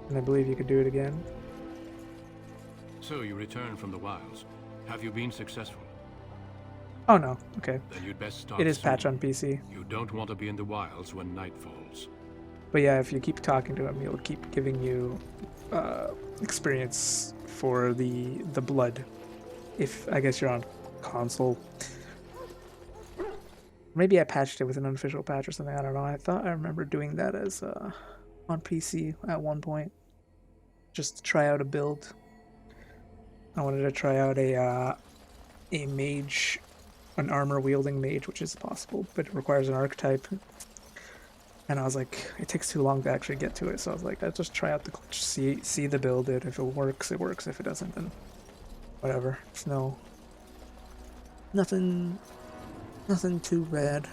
and I believe you could do it again. So you return from the wilds. Have you been successful? Oh no, okay. Then you'd best start It is soon. patch on PC. You don't want to be in the wilds when night falls. But yeah, if you keep talking to him, he'll keep giving you experience for the blood. If I guess you're on console. Maybe I patched it with an unofficial patch or something. I don't know. I thought I remember doing that as on PC at one point, just to try out a build. I wanted to try out a mage, an armor wielding mage, which is possible, but it requires an archetype. And I was like, it takes too long to actually get to it, so I was like, I'll just try out the glitch, see the build. It if it works, it works. If it doesn't, then whatever. It's nothing too bad.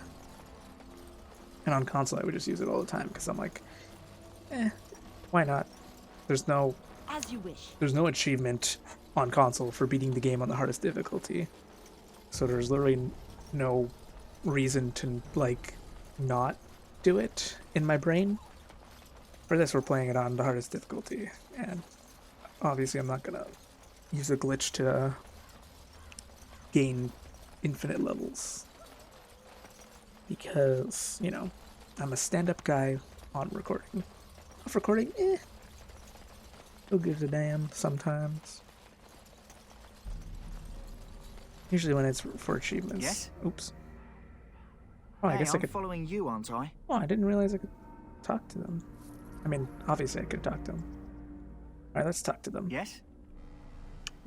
And on console, I would just use it all the time because I'm like, why not? There's no As you wish. There's no achievement on console for beating the game on the hardest difficulty, so there's literally no reason to like not do it in my brain. For this, we're playing it on the hardest difficulty, and obviously I'm not gonna use a glitch to gain infinite levels because, you know, I'm a stand-up guy on recording. Off recording, who gives a damn sometimes. Usually when it's for achievements. Yes? Oops. Oh, I Hey, guess I I'm could. following you, aren't I? Oh, I didn't realize I could talk to them. I mean, obviously I could talk to them. Alright, let's talk to them. Yes?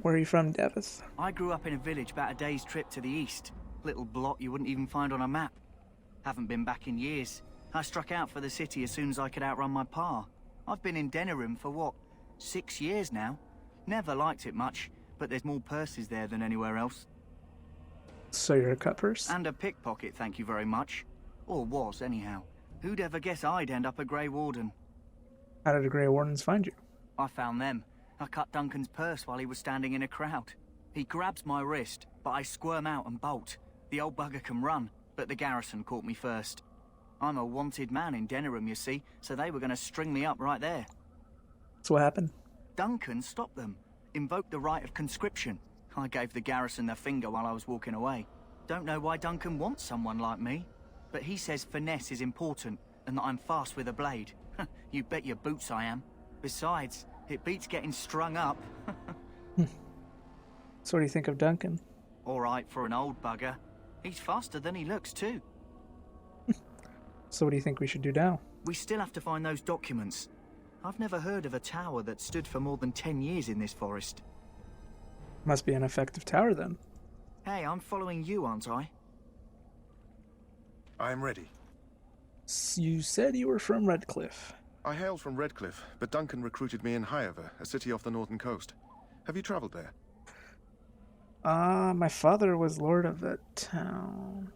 Where are you from, Davis? I grew up in a village about a day's trip to the east. Little blot you wouldn't even find on a map. Haven't been back in years. I struck out for the city as soon as I could outrun my pa. I've been in Denerim for what, 6 years now? Never liked it much, but there's more purses there than anywhere else. So you're a cut purse? And a pickpocket, thank you very much. Or was, anyhow. Who'd ever guess I'd end up a Gray Warden? How did the Gray Wardens find you? I found them. I cut Duncan's purse while he was standing in a crowd. He grabs my wrist, but I squirm out and bolt. The old bugger can run, but the garrison caught me first. I'm a wanted man in Denerim, you see, so they were going to string me up right there. So what happened? Duncan stopped them, invoked the right of conscription. I gave the garrison the finger while I was walking away. Don't know why Duncan wants someone like me, but he says finesse is important and that I'm fast with a blade. You bet your boots I am. Besides, it beats getting strung up. So what do you think of Duncan? All right for an old bugger. He's faster than he looks too. So what do you think we should do now? We still have to find those documents. I've never heard of a tower that stood for more than 10 years in this forest. Must be an effective tower then. Hey, I'm following you, aren't I? I am ready. You said you were from Redcliffe. I hail from Redcliffe, but Duncan recruited me in Highover, a city off the northern coast. Have you traveled there? My father was lord of that town.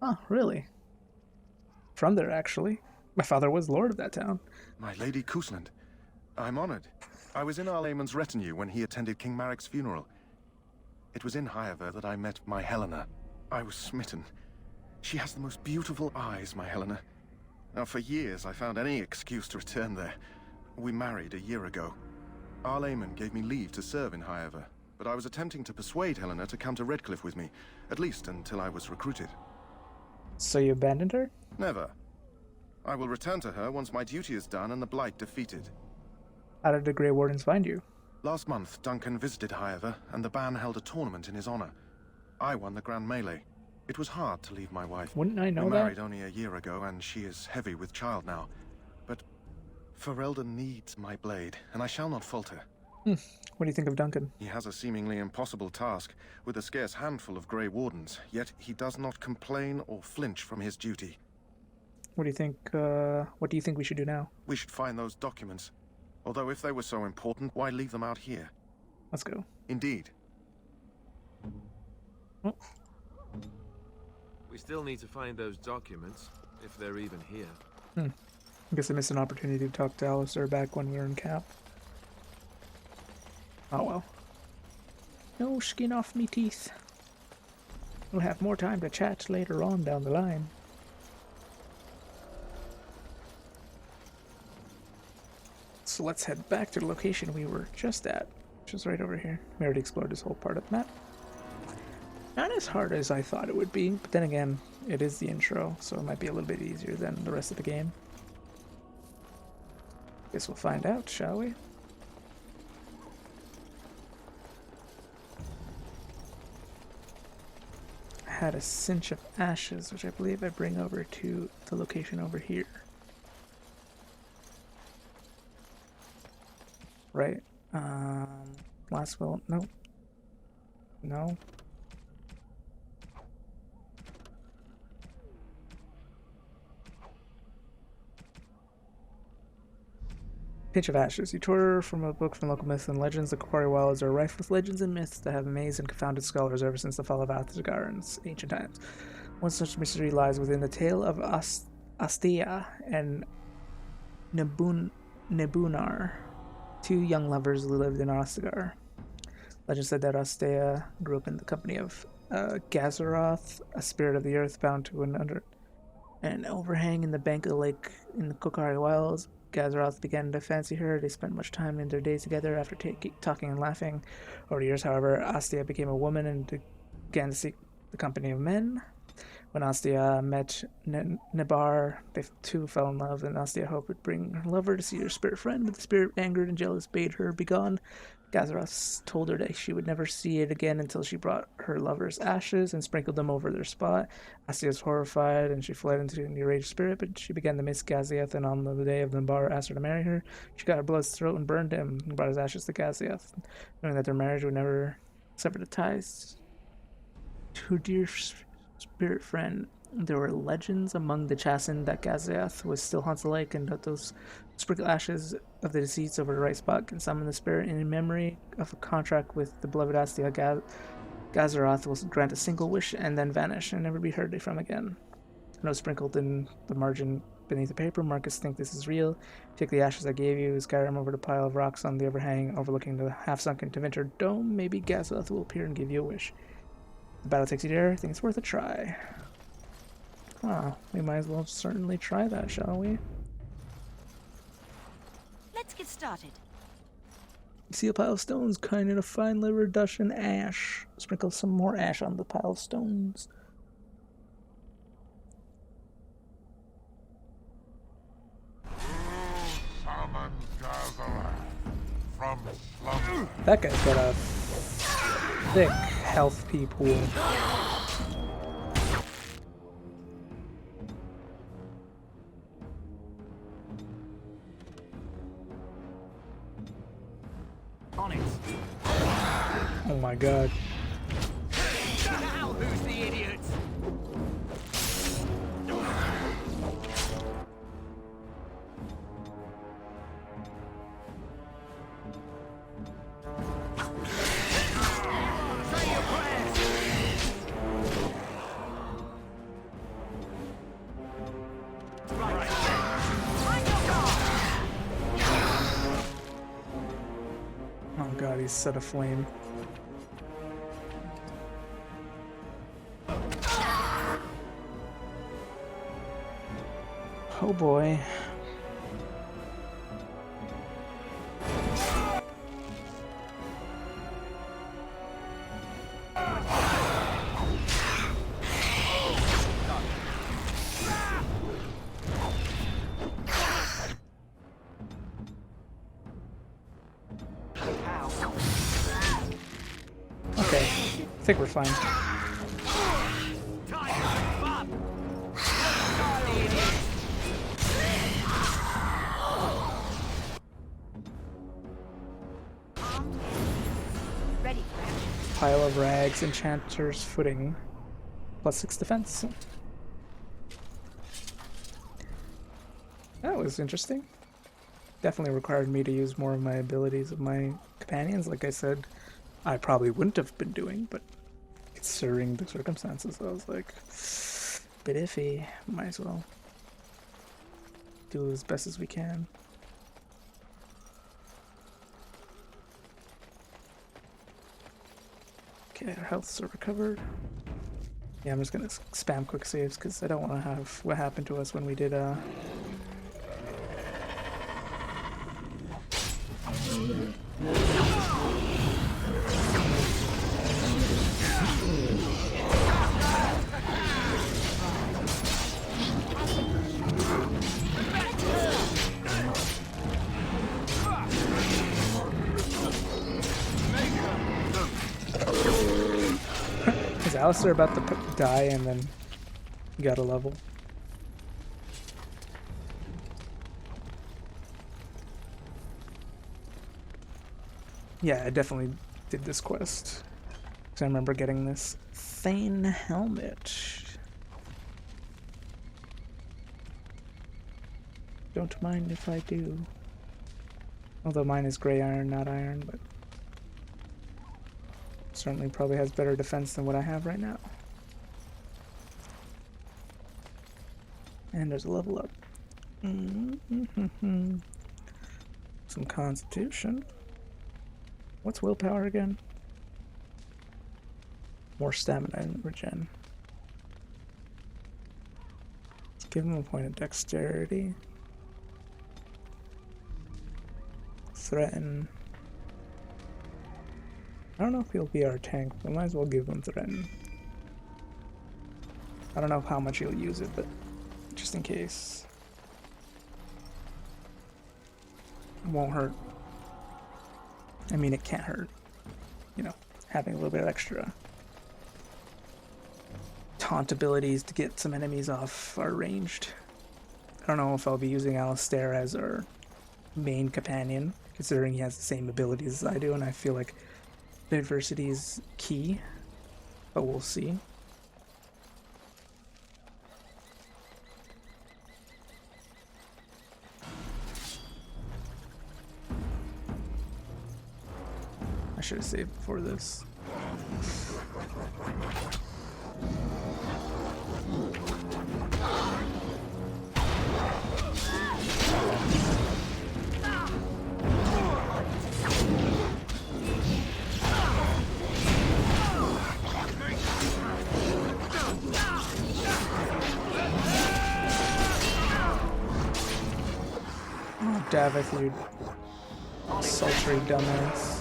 Oh, really? From there, actually. My father was lord of that town. My Lady Cousland. I'm honored. I was in Arlayman's retinue when he attended King Marek's funeral. It was in Highover that I met my Helena. I was smitten. She has the most beautiful eyes, my Helena. Now, for years, I found any excuse to return there. We married a year ago. Arlayman gave me leave to serve in Highover, but I was attempting to persuade Helena to come to Redcliffe with me, at least until I was recruited. So you abandoned her? Never. I will return to her once my duty is done and the Blight defeated. How did the Grey Wardens find you? Last month, Duncan visited Highover, and the band held a tournament in his honor. I won the Grand Melee. It was hard to leave my wife. Wouldn't I know We that? married only a year ago, and she is heavy with child now. But Ferelden needs my blade, and I shall not falter. What do you think of Duncan? He has a seemingly impossible task, with a scarce handful of Grey Wardens, yet he does not complain or flinch from his duty. What do you think we should do now? We should find those documents. Although if they were so important, why leave them out here? Let's go. Indeed. Oh. We still need to find those documents, if they're even here. I guess I missed an opportunity to talk to Alistair back when we were in camp. Oh well. No skin off me teeth. We'll have more time to chat later on down the line. So let's head back to the location we were just at, which is right over here. We already explored this whole part of the map. Not as hard as I thought it would be, but then again, it is the intro, so it might be a little bit easier than the rest of the game. Guess we'll find out, shall we? I had a cinch of ashes, which I believe I bring over to the location over here. Right. Last will. No. No. Pinch of Ashes. You tore from a book from local myths and legends. The Quarry Wilds are rife with legends and myths that have amazed and confounded scholars ever since the fall of Athgar in ancient times. One such mystery lies within the tale of Astea and Nebunar, two young lovers who lived in Athgar. Legend said that Astea grew up in the company of Gazaroth, a spirit of the earth bound to an overhang in the bank of the lake in the Kokari Wilds. Gazaroth began to fancy her. They spent much time in their days together after talking and laughing. Over the years, however, Astea became a woman and began to seek the company of men. When Astea met Nebar, they too fell in love, and Astea hoped would bring her lover to see her spirit friend, but the spirit, angered and jealous, bade her begone. Gazaroth told her that she would never see it again until she brought her lover's ashes and sprinkled them over their spot. Astea was horrified, and she fled into an enraged spirit, but she began to miss Gaziath, and on the day of Nebar asked her to marry her. She got her blood's throat and burned him, and brought his ashes to Gaziath, knowing that their marriage would never sever the ties to her dear spirit friend. There were legends among the Chasen that Gaziath was still haunts the lake, and that those sprinkle ashes of the deceased over the right spot can summon the spirit. In memory of a contract with the beloved Astea, Gazaroth will grant a single wish and then vanish and never be heard from again. A note sprinkled in the margin beneath the paper. Marcus, think this is real. Take the ashes I gave you, scatter them over the pile of rocks on the overhang overlooking the half-sunken Tevinter dome. Maybe Gazaroth will appear and give you a wish. The battle takes you there. I think it's worth a try. We might as well certainly try that, shall we? Let's get started. You see a pile of stones, kind in a fine reduction ash. Sprinkle some more ash on the pile of stones. That guy's got a thick health P pool. On it. Oh my god. Now who's the idiot? Say your prayers. Right. Find your guard. Oh god, he's set aflame. Oh boy. Okay, I think we're fine. Ready for action. Pile of rags, enchanter's footing, +6 defense. That was interesting. Definitely required me to use more of my abilities of my companions. Like I said, I probably wouldn't have been doing, but considering the circumstances, I was like, bit iffy. Might as well do as best as we can. Okay, our healths are recovered. Yeah, I'm just gonna spam quick saves because I don't want to have what happened to us when we did Is Alistair about to die and then got a level? Yeah, I definitely did this quest. Because I remember getting this Thane helmet. Don't mind if I do. Although mine is gray iron, not iron, but certainly probably has better defense than what I have right now. And there's a level up. Some constitution. What's willpower again? More stamina and regen. Let's give him a point of dexterity. Threaten. I don't know if he'll be our tank, but might as well give him threaten. I don't know how much he'll use it, but just in case. It won't hurt. I mean, it can't hurt. You know, having a little bit of extra taunt abilities to get some enemies off our ranged. I don't know if I'll be using Alistair as our main companion, considering he has the same abilities as I do, and I feel like diversity is key, but we'll see. I should have saved before this. Oh, Davith, you sultry dumbass.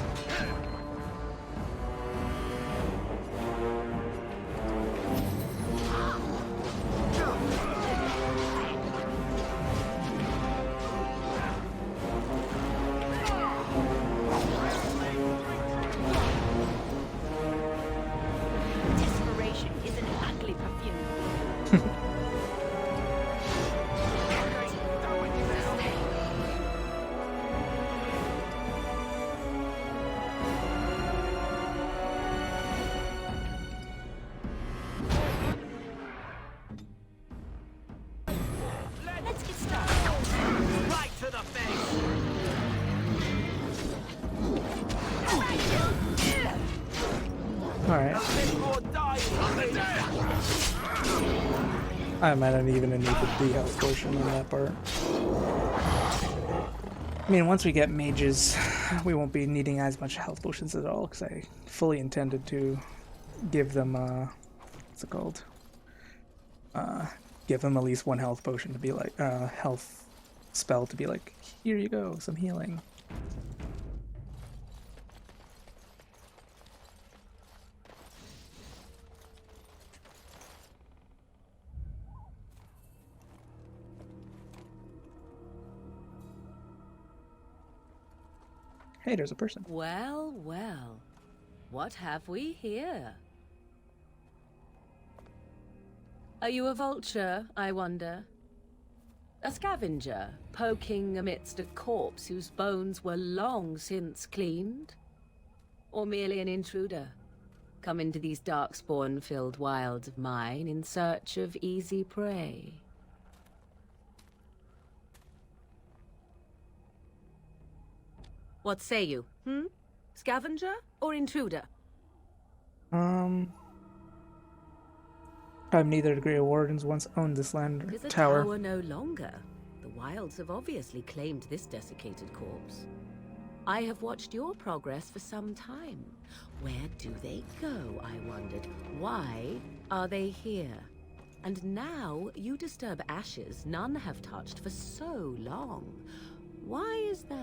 Desperation is an ugly perfume. Let's get started. Right to the face! Alright. I might not even need the health potion on that part. I mean, once we get mages, we won't be needing as much health potions at all, because I fully intended to give them, what's it called? Give them at least one health potion to be like, health spell to be like, here you go, some healing. Hey, there's a person. Well, well. What have we here? Are you a vulture, I wonder? A scavenger, poking amidst a corpse whose bones were long since cleaned? Or merely an intruder, come into these darkspawn-filled wilds of mine in search of easy prey? What say you, Scavenger or intruder? I'm neither. The Gray Wardens once owned this land It is a tower. tower no longer. The wilds have obviously claimed this desiccated corpse. I have watched your progress for some time. Where do they go, I wondered? Why are they here? And now you disturb ashes none have touched for so long. Why is that?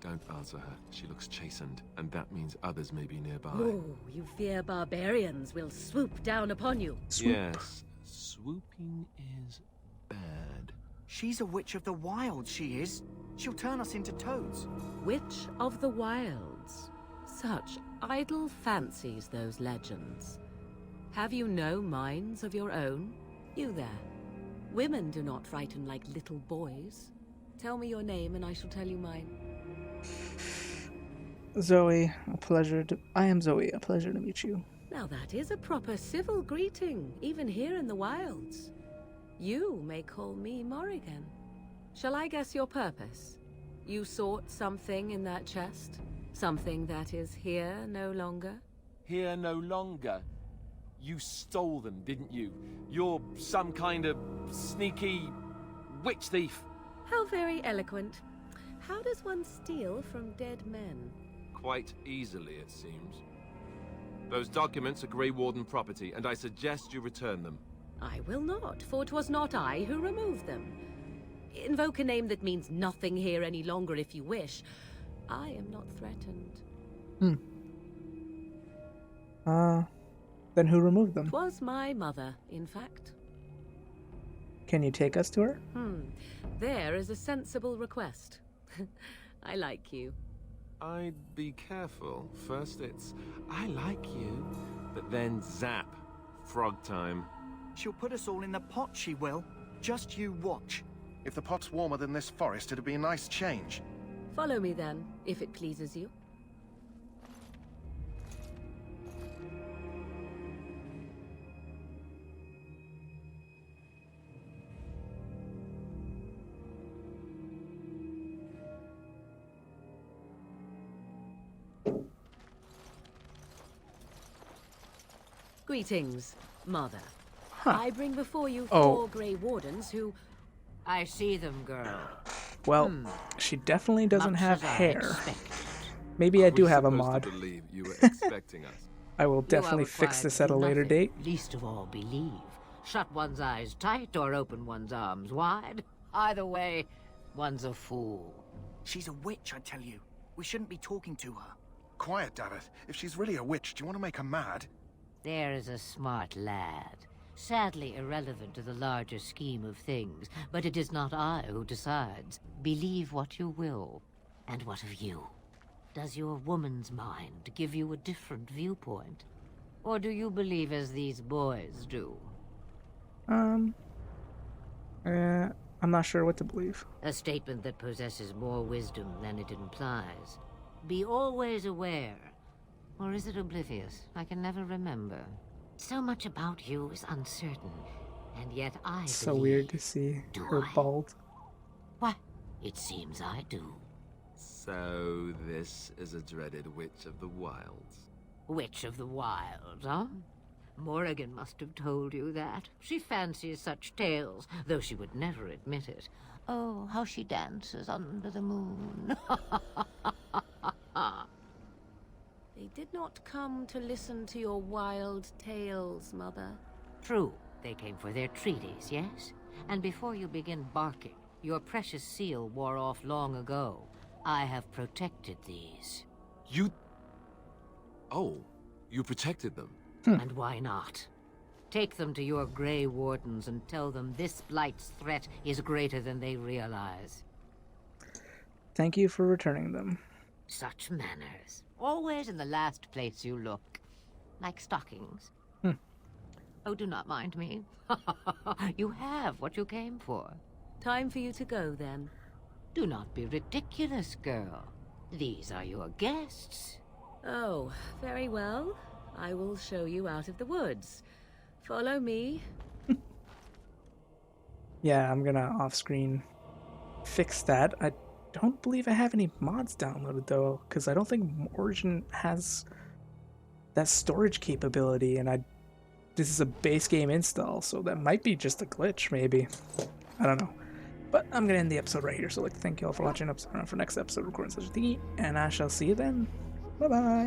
Don't answer her. She looks chastened, and that means others may be nearby. Oh, you fear barbarians will swoop down upon you. Yes, swooping is bad. She's a witch of the wilds, she is. She'll turn us into toads. Witch of the Wilds. Such idle fancies, those legends. Have you no minds of your own? You there. Women do not frighten like little boys. Tell me your name and I shall tell you mine. Zoe, a pleasure to... I am Zoe, a pleasure to meet you. Now that is a proper civil greeting, even here in the wilds. You may call me Morrigan. Shall I guess your purpose? You sought something in that chest? Something that is here no longer? Here no longer. You stole them, didn't you? You're some kind of sneaky witch thief. How very eloquent. How does one steal from dead men? Quite easily, it seems. Those documents are Gray Warden property, and I suggest you return them. I will not, for 'twas not I who removed them. Invoke a name that means nothing here any longer if you wish. I am not threatened. Then who removed them? 'Twas my mother, in fact. Can you take us to her? There is a sensible request. I like you. I'd be careful. First it's, I like you, but then zap. Frog time. She'll put us all in the pot, she will. Just you watch. If the pot's warmer than this forest, it'd be a nice change. Follow me then, if it pleases you. Greetings, Mother. I bring before you four Gray Wardens who... I see them, girl. Well, she definitely doesn't Much have as I hair. expected. Maybe I do Was have a supposed mod. to believe you were expecting us. I will You are definitely fix required this to at a do later nothing, date. Least of all believe. Shut one's eyes tight or open one's arms wide. Either way, one's a fool. She's a witch, I tell you. We shouldn't be talking to her. Quiet, Davith. If she's really a witch, do you want to make her mad? There is a smart lad. Sadly irrelevant to the larger scheme of things, but it is not I who decides. Believe what you will. And what of you? Does your woman's mind give you a different viewpoint? Or do you believe as these boys do? I'm not sure what to believe. A statement that possesses more wisdom than it implies. Be always aware. Or is it oblivious? I can never remember. So much about you is uncertain, and yet I So believe. weird to see Do her I? bald. What? It seems I do. So this is a dreaded witch of the wilds. Witch of the Wild, huh? Morrigan must have told you that. She fancies such tales, though she would never admit it. Oh, how she dances under the moon. They did not come to listen to your wild tales, Mother. True, they came for their treaties, yes? And before you begin barking, your precious seal wore off long ago. I have protected these. You... Oh, you protected them. And why not? Take them to your Gray Wardens and tell them this Blight's threat is greater than they realize. Thank you for returning them. Such manners. Always in the last place you look. Like stockings. Oh, do not mind me. You have what you came for. Time for you to go, then. Do not be ridiculous, girl. These are your guests. Oh, very well. I will show you out of the woods. Follow me. Yeah, I'm gonna off-screen fix that. I don't believe I have any mods downloaded though, because I don't think Origin has that storage capability, and this is a base game install, so that might be just a glitch, maybe. I don't know. But I'm gonna end the episode right here, so I'd like to thank you all for watching. Up for next episode, recording such a thingy, and I shall see you then. Bye bye.